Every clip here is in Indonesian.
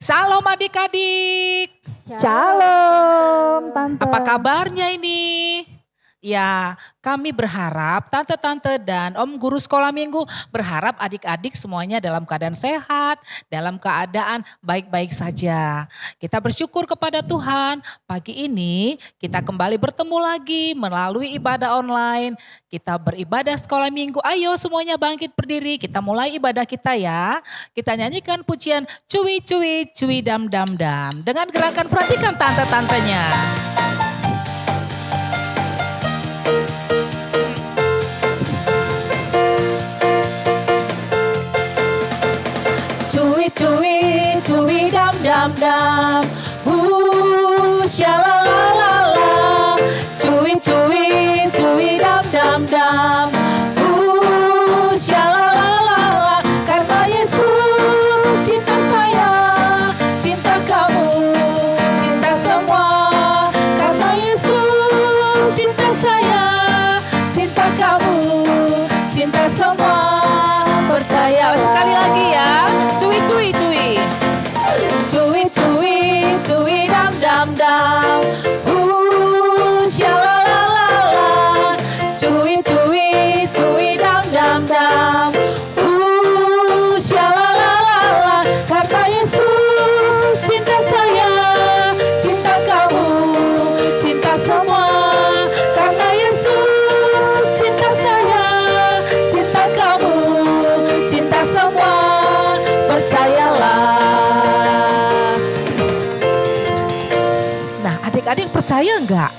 Shalom adik-adik. Shalom Tante. Apa kabarnya ini? Ya, kami berharap tante-tante dan om guru sekolah minggu berharap adik-adik semuanya dalam keadaan sehat, dalam keadaan baik-baik saja. Kita bersyukur kepada Tuhan, pagi ini kita kembali bertemu lagi melalui ibadah online. Kita beribadah sekolah minggu, ayo semuanya bangkit berdiri, kita mulai ibadah kita ya. Kita nyanyikan pujian cuwi cuwi cuwi dam dam dam. Dengan gerakan perhatikan tante-tantenya. Cuwi cuwi cuwi dam dam dam, shalalala. Cuwi cuwi cuwi dam dam dam, shalalala. Karena Yesus cinta saya, cinta kamu, cinta semua. Karena Yesus cinta saya, cinta kamu, cinta semua. Percaya sekali lagi ya. Cuwi cuwi cuwi, cuwi cuwi cuwi dam dam dam, shalalala. Cuwi cuwi cuwi dam dam dam, shalalala. Karena Yesus cinta saya, cinta kamu, cinta semua. Karena Yesus cinta saya, cinta kamu, cinta semua. Percayalah. Nah, adik-adik percaya enggak?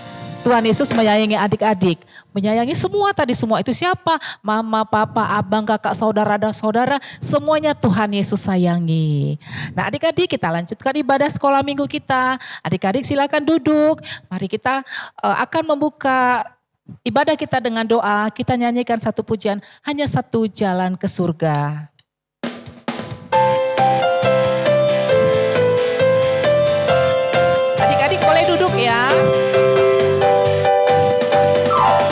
Tuhan Yesus menyayangi adik-adik, menyayangi semua tadi, semua itu siapa? Mama, papa, abang, kakak, saudara, dan saudara, semuanya Tuhan Yesus sayangi. Nah, adik-adik kita lanjutkan ibadah sekolah minggu kita. Adik-adik silakan duduk. Mari kita akan membuka ibadah kita dengan doa. Kita nyanyikan satu pujian, hanya satu jalan ke surga. Adik-adik boleh duduk ya.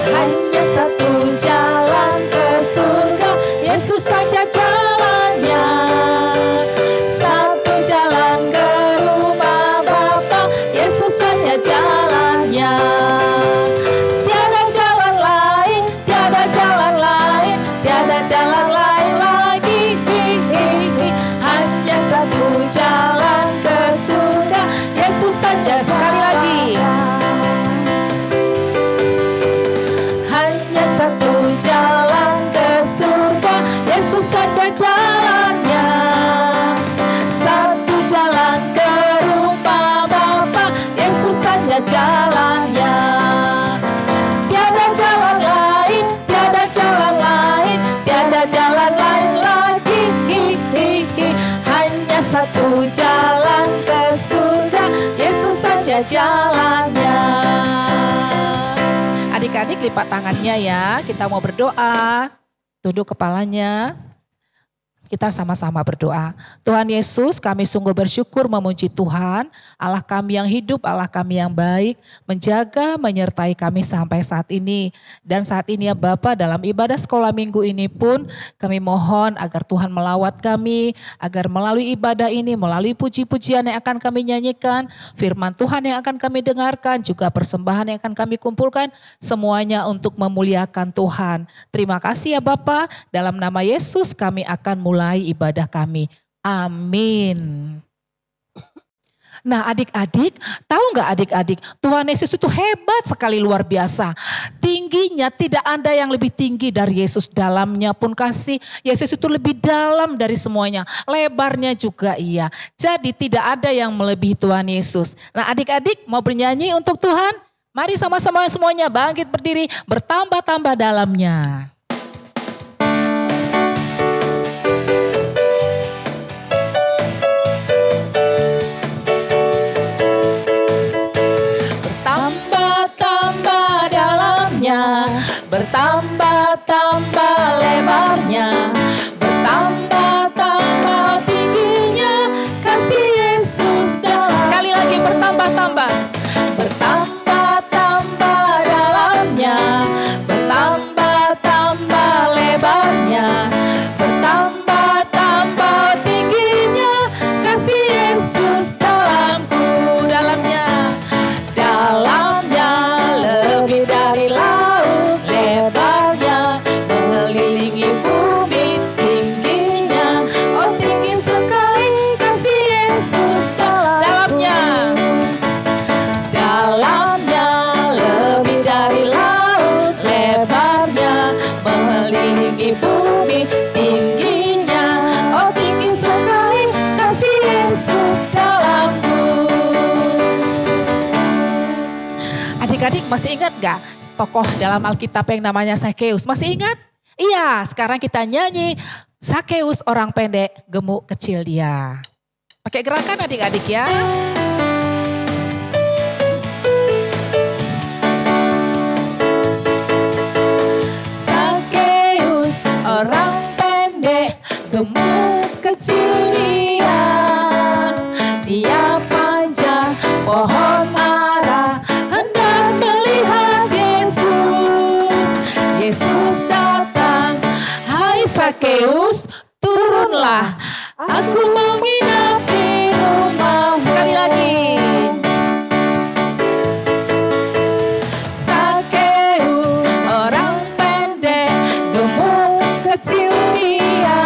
Hanya satu jalan ke surga, Yesus saja jalannya. Satu jalan ke rumah Bapa, Yesus saja jalannya. Tiada jalan lain, tiada jalan lain, tiada jalan lain lagi. Hanya satu jalan ke surga, Yesus saja. Sekali lagi. Hanya satu jalan ke surga, Yesus saja jalannya. Satu jalan ke rumah Bapa, Yesus saja jalannya. Tiada jalan lain, tiada jalan lain, tiada jalan lain lagi. Hanya satu jalan ke surga, Yesus saja jalannya. Adik-adik lipat tangannya ya, kita mau berdoa. Tunduk kepalanya. Kita sama-sama berdoa. Tuhan Yesus, kami sungguh bersyukur memuji Tuhan, Allah kami yang hidup, Allah kami yang baik, menjaga, menyertai kami sampai saat ini. Dan saat ini ya Bapa, dalam ibadah sekolah minggu ini pun kami mohon agar Tuhan melawat kami, agar melalui ibadah ini, melalui puji-pujian yang akan kami nyanyikan, firman Tuhan yang akan kami dengarkan, juga persembahan yang akan kami kumpulkan, semuanya untuk memuliakan Tuhan. Terima kasih ya Bapa, dalam nama Yesus kami akan mulai ibadah kami. Amin. Nah adik-adik, tahu nggak adik-adik, Tuhan Yesus itu hebat sekali, luar biasa. Tingginya tidak ada yang lebih tinggi dari Yesus, dalamnya pun kasih. Yesus itu lebih dalam dari semuanya, lebarnya juga iya. Jadi tidak ada yang melebihi Tuhan Yesus. Nah adik-adik mau bernyanyi untuk Tuhan? Mari sama-sama semuanya bangkit berdiri, bertambah-tambah dalamnya. Bertambah-tambah lebarnya, bertambah-tambah tingginya kasih Yesus. Dan sekali lagi bertambah-tambah, bertambah-tambah dalamnya, bertambah-tambah lebarnya, bertambah-tambah tingginya kasih Yesus. mengelilingi bumi tingginya. Oh tinggi sekali kasih Yesus dalamku. Adik-adik masih ingat gak tokoh dalam Alkitab yang namanya Sakeus? Masih ingat? Iya, sekarang kita nyanyi Sakeus orang pendek, gemuk kecil dia. Pakai gerakan adik-adik ya. Sakeus orang pendek, gemuk kecil dia. Dia panjang pohon ara, hendak melihat Yesus. Yesus datang, hai Sakeus, turunlah, aku menginap di rumah. Sekali lagi. Sakeus orang pendek, gemuk kecil dia.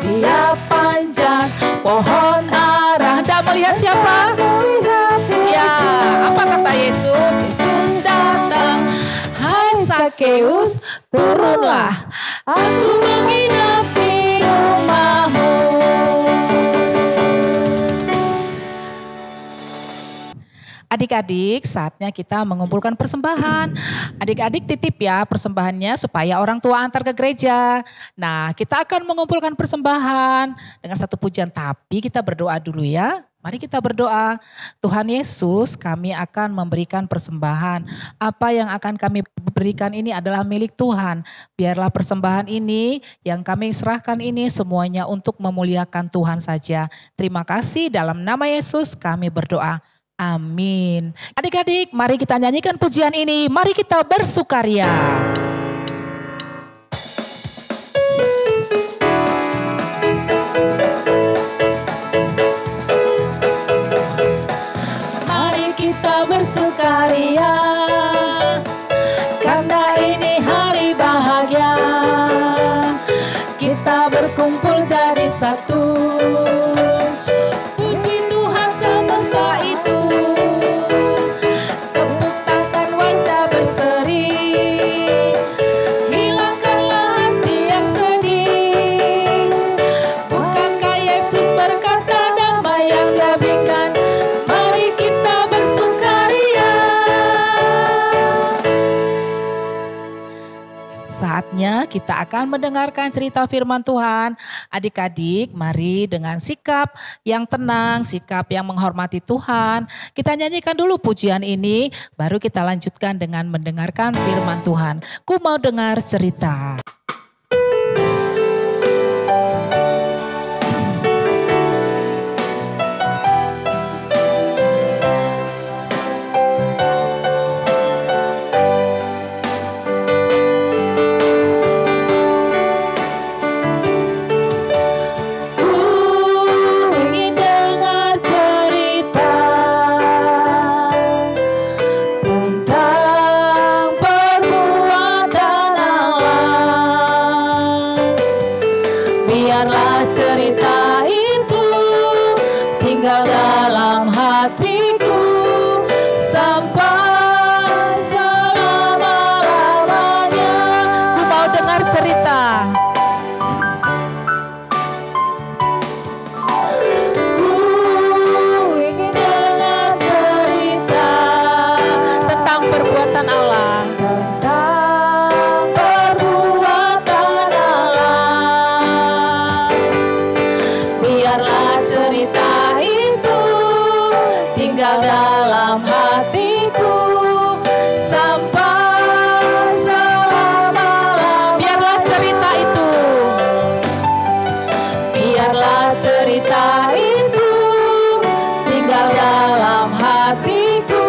Dia panjang pohon ara, hendak melihat siapa? Ya, apa kata Yesus? Yesus datang, hai Sakeus, turunlah, aku menginap di rumahmu. Adik-adik, saatnya kita mengumpulkan persembahan. Adik-adik titip ya persembahannya supaya orang tua antar ke gereja. Nah, kita akan mengumpulkan persembahan dengan satu pujian, tapi kita berdoa dulu ya. Mari kita berdoa. Tuhan Yesus, kami akan memberikan persembahan. Apa yang akan kami berikan ini adalah milik Tuhan. Biarlah persembahan ini yang kami serahkan ini semuanya untuk memuliakan Tuhan saja. Terima kasih, dalam nama Yesus kami berdoa. Amin. Adik-adik, mari kita nyanyikan pujian ini. Mari kita bersukaria. Mari kita bersukaria, karena ini hari bahagia. Kita berkumpul jadi satu. Puji Tuhan semesta itu. Tepuk tangan wajah berseri. Hilangkanlah hati yang sedih. Bukankah Yesus berkata damai yang Dia berikan? Mari kita bersukaria. Saatnya kita akan mendengarkan cerita firman Tuhan. Adik-adik, mari dengan sikap yang tenang, sikap yang menghormati Tuhan. Kita nyanyikan dulu pujian ini, baru kita lanjutkan dengan mendengarkan firman Tuhan. Ku mau dengar cerita. Cerita itu tinggal dalam hatiku sampai selama-lamanya. Ku mau dengar cerita. Ku ingin dengar cerita tentang perbuatan Allah. Cerita itu tinggal dalam hatiku sampai selama-lamanya. Biarlah cerita itu, biarlah cerita itu tinggal dalam hatiku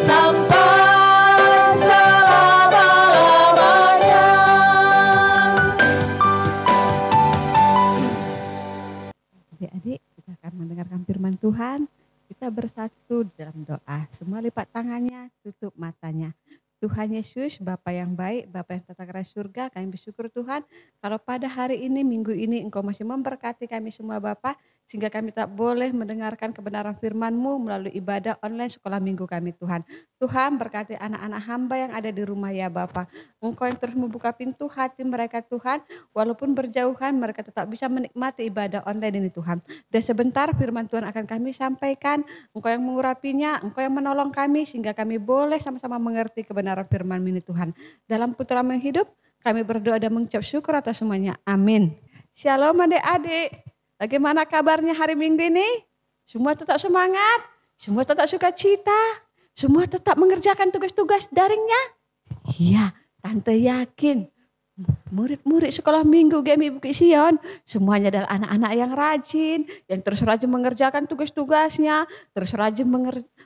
sampai selama-lamanya. Adik-adik, kita akan mendengarkan firman Tuhan. Kita bersatu dalam doa. Semua lipat tangannya, tutup matanya. Tuhan Yesus, Bapa yang baik, Bapa yang tata kerajaan surga, kami bersyukur Tuhan. Kalau pada hari ini, minggu ini, Engkau masih memberkati kami semua Bapa. sehingga kami tak boleh mendengarkan kebenaran firman-Mu melalui ibadah online sekolah minggu kami Tuhan. Tuhan berkati anak-anak hamba yang ada di rumah ya Bapa. Engkau yang terus membuka pintu hati mereka Tuhan, walaupun berjauhan mereka tetap bisa menikmati ibadah online ini Tuhan. Dan sebentar firman Tuhan akan kami sampaikan, Engkau yang mengurapinya, Engkau yang menolong kami sehingga kami boleh sama-sama mengerti kebenaran firman ini Tuhan. Dalam putra hidup, kami berdoa dan mengucap syukur atas semuanya. Amin. Shalom adik-adik. Bagaimana kabarnya hari Minggu ini? Semua tetap semangat? Semua tetap sukacita? Semua tetap mengerjakan tugas-tugas daringnya? Iya, Tante yakin. Murid-murid sekolah minggu GMI Bukit Sion, semuanya adalah anak-anak yang rajin, yang terus rajin mengerjakan tugas-tugasnya, terus rajin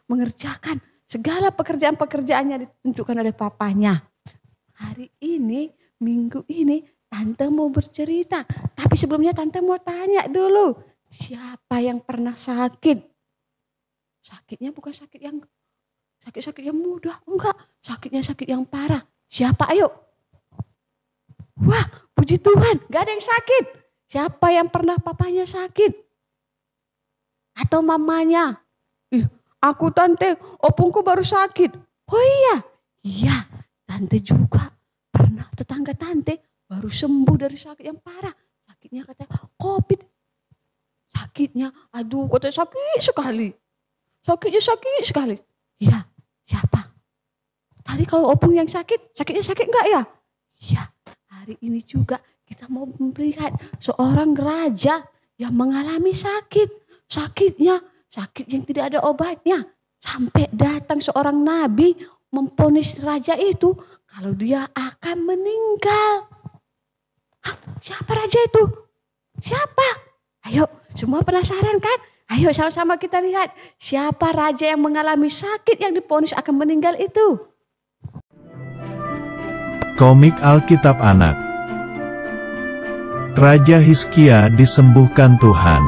mengerjakan segala pekerjaan-pekerjaannya ditentukan oleh papanya. Hari ini, minggu ini, Tante mau bercerita. Tapi sebelumnya Tante mau tanya dulu. Siapa yang pernah sakit? Sakitnya bukan sakit yang mudah. Enggak, sakitnya sakit yang parah. Siapa? Ayo. Wah, puji Tuhan, gak ada yang sakit. Siapa yang pernah papanya sakit? Atau mamanya? Aku Tante, opungku baru sakit. Oh iya, iya. Tante juga pernah, tetangga Tante baru sembuh dari sakit yang parah. Sakitnya katanya COVID. Sakitnya, aduh katanya sakit sekali. Sakit sekali. Iya, siapa? Tadi kalau opung yang sakit, sakitnya sakit enggak ya? Iya, hari ini juga kita mau melihat seorang raja yang mengalami sakit. Sakitnya, sakit yang tidak ada obatnya. Sampai datang seorang nabi memvonis raja itu kalau dia akan meninggal. Hah, siapa raja itu? Siapa? Ayo, semua penasaran kan? Ayo sama-sama kita lihat siapa raja yang mengalami sakit yang divonis akan meninggal itu. Komik Alkitab Anak. Raja Hizkia disembuhkan Tuhan.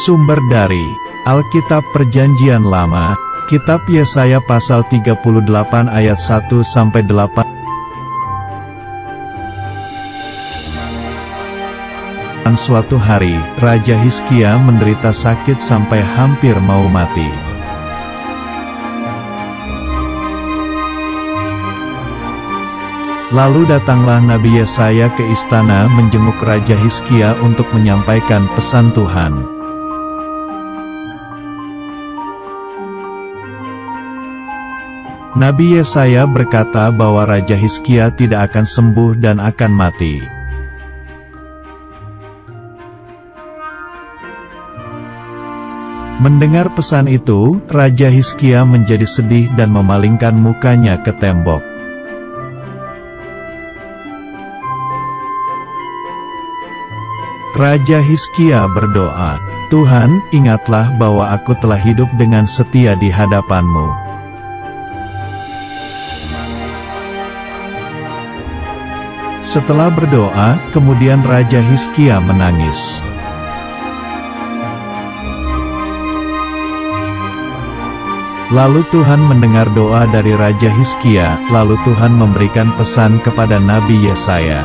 Sumber dari Alkitab Perjanjian Lama, Kitab Yesaya pasal 38 ayat 1-8. Suatu hari, Raja Hizkia menderita sakit sampai hampir mau mati. Lalu datanglah Nabi Yesaya ke istana menjenguk Raja Hizkia untuk menyampaikan pesan Tuhan. Nabi Yesaya berkata bahwa Raja Hizkia tidak akan sembuh dan akan mati. Mendengar pesan itu, Raja Hizkia menjadi sedih dan memalingkan mukanya ke tembok. Raja Hizkia berdoa, "Tuhan, ingatlah bahwa aku telah hidup dengan setia di hadapan-Mu." Setelah berdoa, kemudian Raja Hizkia menangis. Lalu Tuhan mendengar doa dari Raja Hizkia, lalu Tuhan memberikan pesan kepada Nabi Yesaya.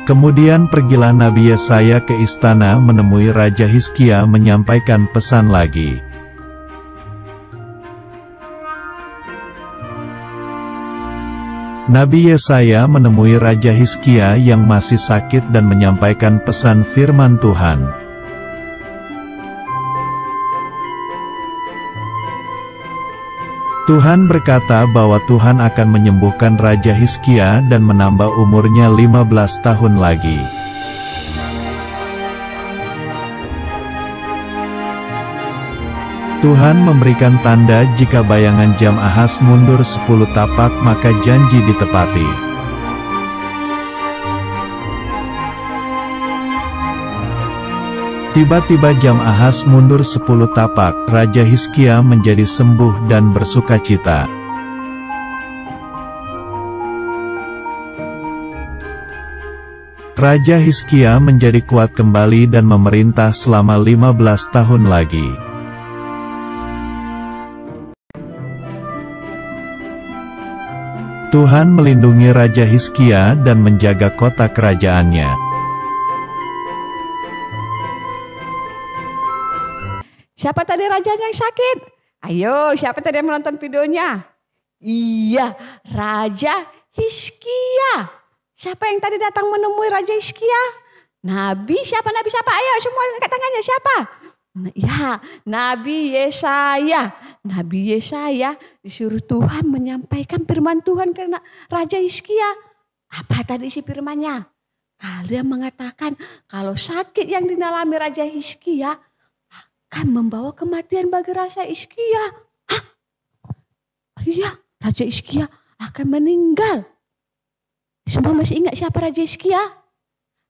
Kemudian pergilah Nabi Yesaya ke istana menemui Raja Hizkia menyampaikan pesan lagi. Nabi Yesaya menemui Raja Hizkia yang masih sakit dan menyampaikan pesan firman Tuhan. Tuhan berkata bahwa Tuhan akan menyembuhkan Raja Hizkia dan menambah umurnya 15 tahun lagi. Tuhan memberikan tanda jika bayangan jam Ahaz mundur 10 tapak maka janji ditepati. Tiba-tiba jam Ahaz mundur 10 tapak, Raja Hizkia menjadi sembuh dan bersukacita. Raja Hizkia menjadi kuat kembali dan memerintah selama 15 tahun lagi. Tuhan melindungi Raja Hizkia dan menjaga kota kerajaannya. Siapa tadi rajanya yang sakit? Ayo, siapa tadi yang menonton videonya? Iya, Raja Hizkia. Siapa yang tadi datang menemui Raja Hizkia? Nabi siapa? Ayo semua angkat tangannya, siapa? Ya, Nabi Yesaya. Nabi Yesaya disuruh Tuhan menyampaikan firman Tuhan ke Raja Hizkia. Apa tadi isi firmannya? Kalian mengatakan kalau sakit yang dialami Raja Hizkia akan membawa kematian bagi Raja Hizkia. Hah? Iya, Raja Hizkia akan meninggal. Semua masih ingat siapa Raja Hizkia?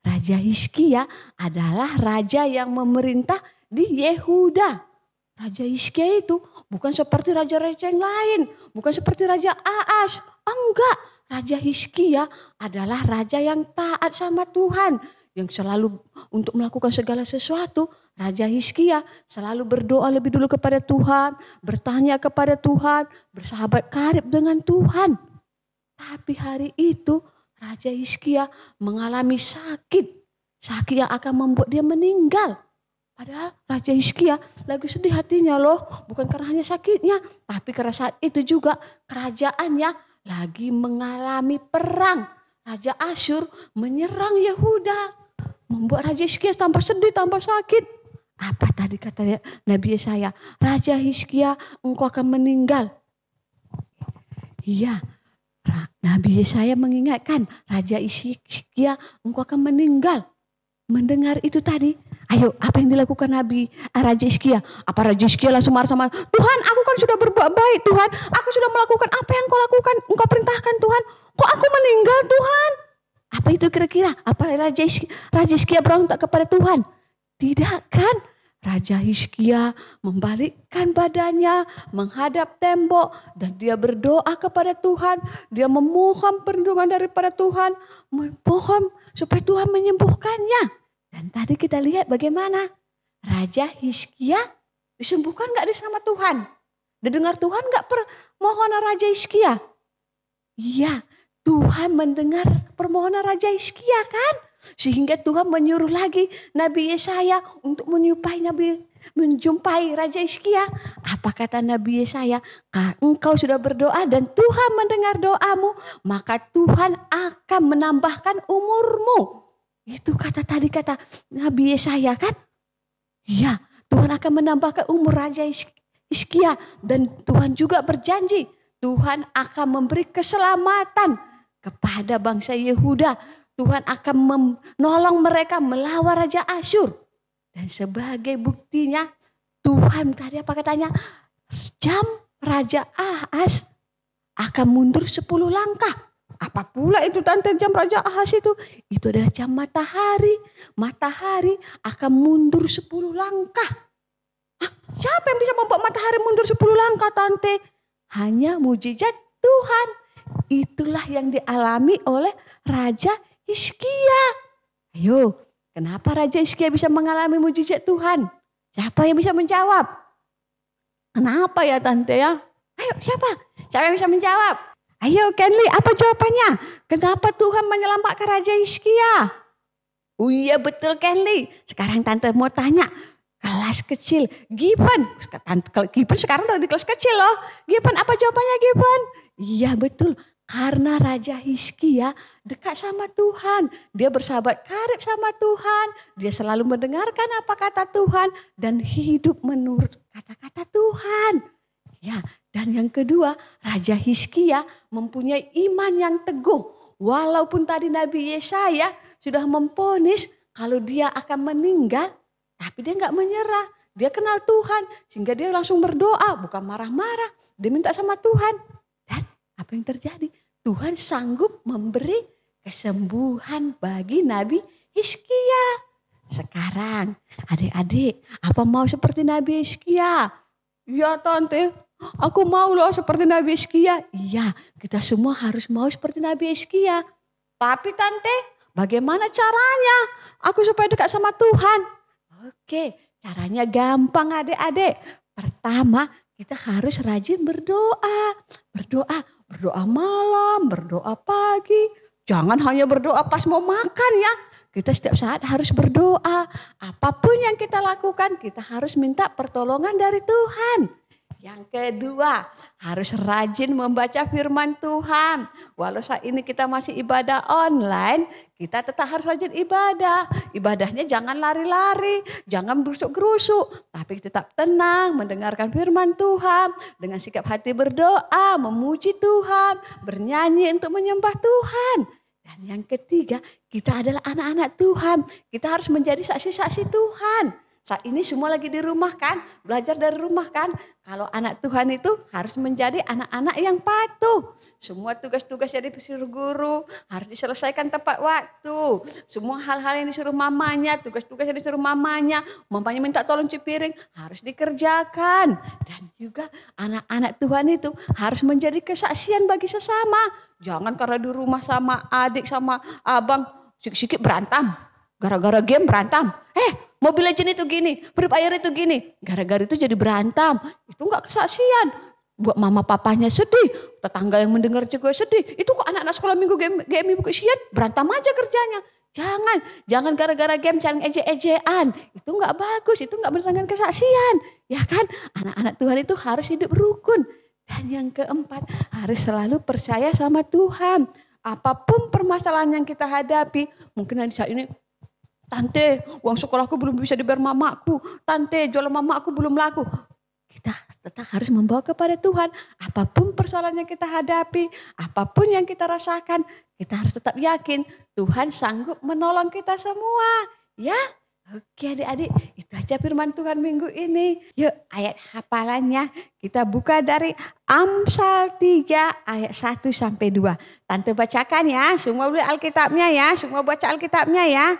Raja Hizkia adalah raja yang memerintah di Yehuda. Raja Hizkia itu bukan seperti raja-raja yang lain. Bukan seperti Raja Ahas. Enggak. Raja Hizkia adalah raja yang taat sama Tuhan. Yang selalu untuk melakukan segala sesuatu. Raja Hizkia selalu berdoa lebih dulu kepada Tuhan. Bertanya kepada Tuhan. Bersahabat karib dengan Tuhan. Tapi hari itu Raja Hizkia mengalami sakit. Sakit yang akan membuat dia meninggal. Padahal Raja Hizkia lagi sedih hatinya loh. Bukan karena hanya sakitnya. Tapi karena saat itu juga kerajaannya lagi mengalami perang. Raja Asyur menyerang Yehuda. Membuat Raja Hizkia tambah sedih, tambah sakit. Apa tadi kata Nabi Yesaya? Raja Hizkia, engkau akan meninggal. Iya. Nabi Yesaya mengingatkan. Raja Hizkia, engkau akan meninggal. Mendengar itu tadi, ayo apa yang dilakukan Raja Hizkia? Apa Raja Hizkia langsung marah sama Tuhan? Aku kan sudah berbuat baik Tuhan. Aku sudah melakukan apa yang kau lakukan, engkau perintahkan Tuhan. Kok aku meninggal Tuhan? Apa itu kira-kira? Apa Raja Hizkia berontak kepada Tuhan? Tidak kan? Raja Hizkia membalikkan badannya, menghadap tembok dan dia berdoa kepada Tuhan. Dia memohon perlindungan daripada Tuhan, memohon supaya Tuhan menyembuhkannya. Dan tadi kita lihat bagaimana Raja Hizkia disembuhkan gak sama Tuhan? Didengar Tuhan gak permohonan Raja Hizkia? Iya, Tuhan mendengar permohonan Raja Hizkia kan? Sehingga Tuhan menyuruh lagi Nabi Yesaya untuk menjumpai Raja Hizkia. Apa kata Nabi Yesaya? Karena engkau sudah berdoa dan Tuhan mendengar doamu, maka Tuhan akan menambahkan umurmu. Itu kata Nabi Yesaya kan? Iya, Tuhan akan menambahkan umur Raja Hizkia. Dan Tuhan juga berjanji, Tuhan akan memberi keselamatan kepada bangsa Yehuda. Tuhan akan menolong mereka melawan Raja Asyur. Dan sebagai buktinya Tuhan tadi apa katanya? Jam Raja Ahas akan mundur 10 langkah. Apa pula itu tante jam Raja Ahas itu? Itu adalah jam matahari. Matahari akan mundur 10 langkah. Hah, siapa yang bisa membuat matahari mundur 10 langkah tante? Hanya mujizat Tuhan. Itulah yang dialami oleh Raja Hizkia. Ayo, kenapa Raja Hizkia bisa mengalami mujizat Tuhan? Siapa yang bisa menjawab? Kenapa ya tante ya? Ayo siapa? Siapa yang bisa menjawab? Ayo Kenli, apa jawabannya? Kenapa Tuhan menyelamatkan Raja Hizkia? Oh iya betul Kenli. Sekarang tante mau tanya. Kelas kecil, Given. Given sekarang udah di kelas kecil loh. Given, apa jawabannya Given? Iya betul. Karena Raja Hizkia dekat sama Tuhan. Dia bersahabat karib sama Tuhan. Dia selalu mendengarkan apa kata Tuhan. Dan hidup menurut kata-kata Tuhan. Ya, dan yang kedua, Raja Hizkia mempunyai iman yang teguh. Walaupun tadi Nabi Yesaya sudah memvonis kalau dia akan meninggal. Tapi dia gak menyerah. Dia kenal Tuhan. Sehingga dia langsung berdoa. Bukan marah-marah. Dia minta sama Tuhan. Dan apa yang terjadi? Tuhan sanggup memberi kesembuhan bagi Nabi Hizkia. Sekarang adik-adik, apa mau seperti Nabi Hizkia? Iya tante, aku mau loh seperti Nabi Hizkia. Iya, kita semua harus mau seperti Nabi Hizkia. Tapi tante, bagaimana caranya aku supaya dekat sama Tuhan? Oke, caranya gampang adik-adik. Pertama, kita harus rajin berdoa. Berdoa berdoa malam, berdoa pagi. Jangan hanya berdoa pas mau makan ya. Kita setiap saat harus berdoa. Apapun yang kita lakukan, kita harus minta pertolongan dari Tuhan. Yang kedua, harus rajin membaca firman Tuhan. Walau saat ini kita masih ibadah online, kita tetap harus rajin ibadah. Ibadahnya jangan lari-lari, jangan gerusuk-gerusuk, tapi tetap tenang mendengarkan firman Tuhan. Dengan sikap hati berdoa, memuji Tuhan, bernyanyi untuk menyembah Tuhan. Dan yang ketiga, kita adalah anak-anak Tuhan. Kita harus menjadi saksi-saksi Tuhan. Saat ini semua lagi di rumah kan, belajar dari rumah kan. Kalau anak Tuhan itu harus menjadi anak-anak yang patuh. Semua tugas-tugas yang disuruh guru harus diselesaikan tepat waktu. Semua hal-hal yang disuruh mamanya, tugas-tugas yang disuruh mamanya minta tolong cuci piring harus dikerjakan. Dan juga anak-anak Tuhan itu harus menjadi kesaksian bagi sesama. Jangan karena di rumah sama adik sama abang sikit-sikit berantem. Gara-gara game berantem. Mobile Legends itu gini, Free Fire itu gini. Gara-gara itu jadi berantem. Itu enggak kesaksian. Buat mama papanya sedih. Tetangga yang mendengar juga sedih. Itu kok anak-anak sekolah minggu game ibu kesian. Berantem aja kerjanya. Jangan gara-gara game saling ejek-ejekan. Itu enggak bagus, itu enggak mendatangkan kesaksian. Ya kan? Anak-anak Tuhan itu harus hidup rukun. Dan yang keempat, harus selalu percaya sama Tuhan. Apapun permasalahan yang kita hadapi, mungkin saat ini, tante, uang sekolahku belum bisa dibayar mamaku. Tante, jualan mamaku belum laku. Kita tetap harus membawa kepada Tuhan. Apapun persoalan yang kita hadapi, apapun yang kita rasakan, kita harus tetap yakin Tuhan sanggup menolong kita semua. Ya, oke adik-adik, itu aja firman Tuhan minggu ini. Yuk ayat hafalannya kita buka dari Amsal 3 ayat 1 sampai 2. Tante bacakan ya, semua beli Alkitabnya ya, semua baca Alkitabnya ya.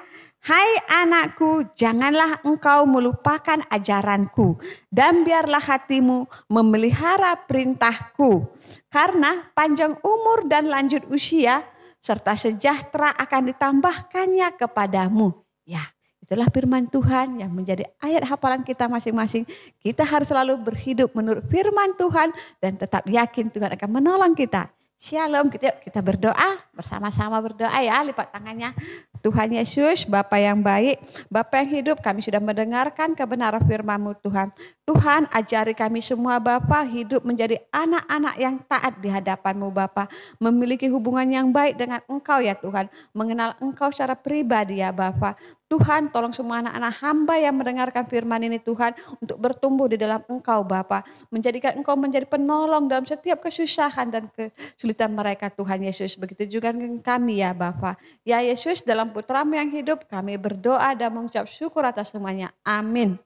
Hai anakku, janganlah engkau melupakan ajaranku dan biarlah hatimu memelihara perintahku. Karena panjang umur dan lanjut usia serta sejahtera akan ditambahkannya kepadamu. Ya, itulah firman Tuhan yang menjadi ayat hafalan kita masing-masing. Kita harus selalu berhidup menurut firman Tuhan dan tetap yakin Tuhan akan menolong kita. Shalom, kita berdoa, bersama-sama berdoa ya, lipat tangannya. Tuhan Yesus, Bapa yang baik, Bapa yang hidup, kami sudah mendengarkan kebenaran firman-Mu Tuhan. Tuhan ajari kami semua Bapa hidup menjadi anak-anak yang taat di hadapan-Mu Bapa. Memiliki hubungan yang baik dengan Engkau ya Tuhan. Mengenal Engkau secara pribadi ya Bapa. Tuhan tolong semua anak-anak hamba yang mendengarkan firman ini Tuhan untuk bertumbuh di dalam Engkau Bapa. Menjadikan Engkau menjadi penolong dalam setiap kesusahan dan kesulitan mereka Tuhan Yesus. Begitu juga dengan kami ya Bapa. Ya Yesus dalam putra-Mu yang hidup kami berdoa dan mengucap syukur atas semuanya. Amin.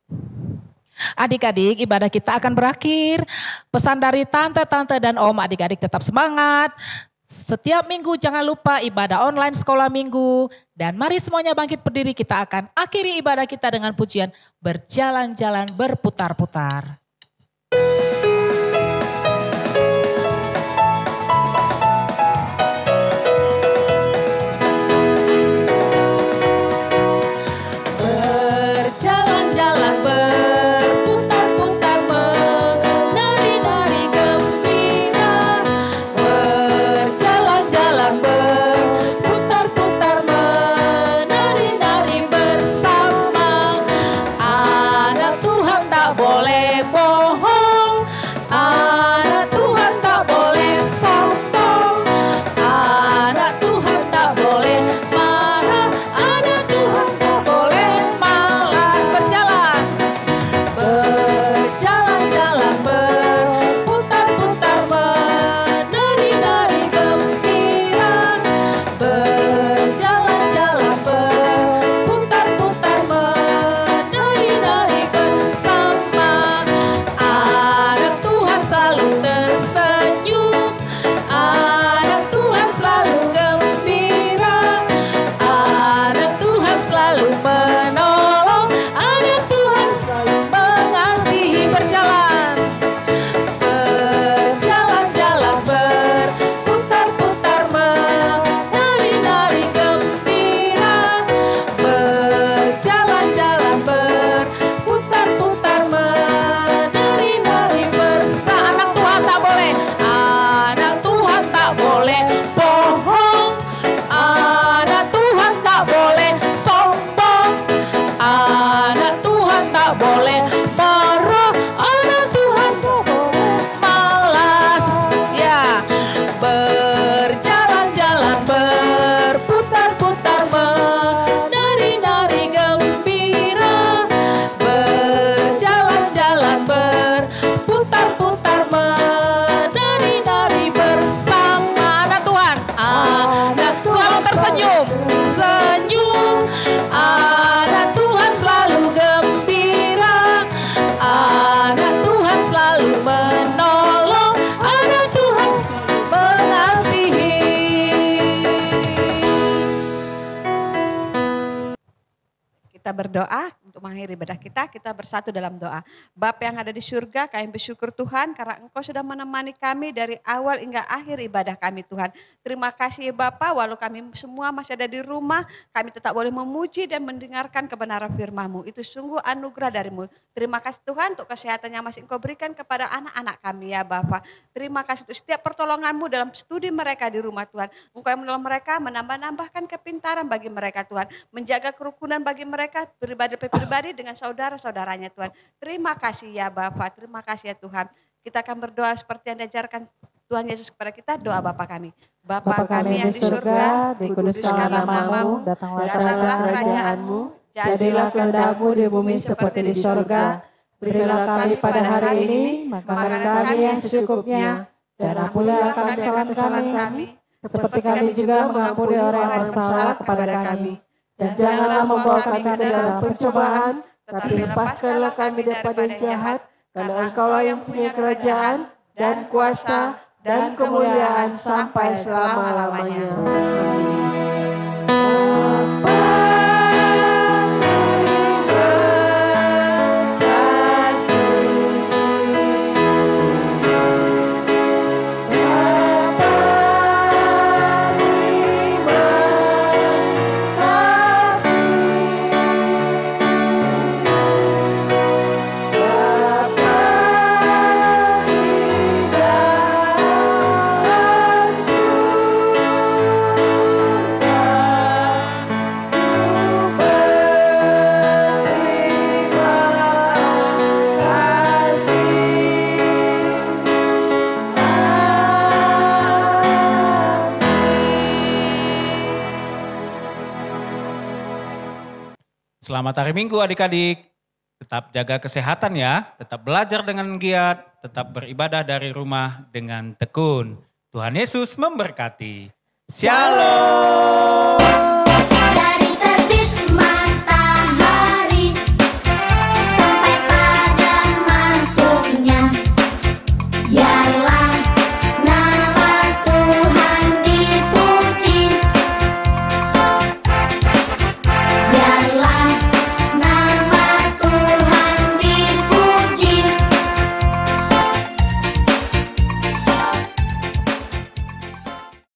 Adik-adik, ibadah kita akan berakhir. Pesan dari tante-tante dan om, adik-adik tetap semangat. Setiap minggu jangan lupa ibadah online sekolah minggu. Dan mari semuanya bangkit berdiri, kita akan akhiri ibadah kita dengan pujian berjalan-jalan berputar-putar. Berjalan-jalan berputar-putar menari-nari gembira. Berjalan-jalan berputar-putar menari-nari bersama. Anak Tuhan tak boleh bohong, kita berdoa untuk mengakhiri ibadah kita bersatu dalam doa. Bapa yang ada di surga, kami bersyukur Tuhan karena Engkau sudah menemani kami dari awal hingga akhir ibadah kami Tuhan. Terima kasih Bapa, walau kami semua masih ada di rumah, kami tetap boleh memuji dan mendengarkan kebenaran firman-Mu. Itu sungguh anugerah dari-Mu. Terima kasih Tuhan untuk kesehatan yang masih Engkau berikan kepada anak-anak kami ya Bapa. Terima kasih untuk setiap pertolongan-Mu dalam studi mereka di rumah Tuhan. Engkau yang menolong mereka menambah-nambahkan kepintaran bagi mereka Tuhan. Menjaga kerukunan bagi mereka pribadi dengan saudara-saudaranya Tuhan. Terima kasih ya Bapa, terima kasih ya Tuhan. Kita akan berdoa seperti yang diajarkan Tuhan Yesus kepada kita, doa Bapa kami. Bapa kami yang di surga, dikuduskanlah namamu, datanglah kerajaan-Mu, jadilah kehendak-Mu di bumi seperti di surga. Berilah kami pada hari ini makanan kami yang secukupnya, dan ampunilah kesalahan kami, seperti kami juga mengampuni orang yang bersalah kepada kami. Dan janganlah membawa kami ke dalam pencobaan, tapi lepaskanlah kami daripada yang jahat, karena Engkaulah yang punya kerajaan, dan kuasa, dan kemuliaan sampai selama-lamanya. Selamat hari Minggu adik-adik, tetap jaga kesehatan ya, tetap belajar dengan giat, tetap beribadah dari rumah dengan tekun. Tuhan Yesus memberkati. Shalom.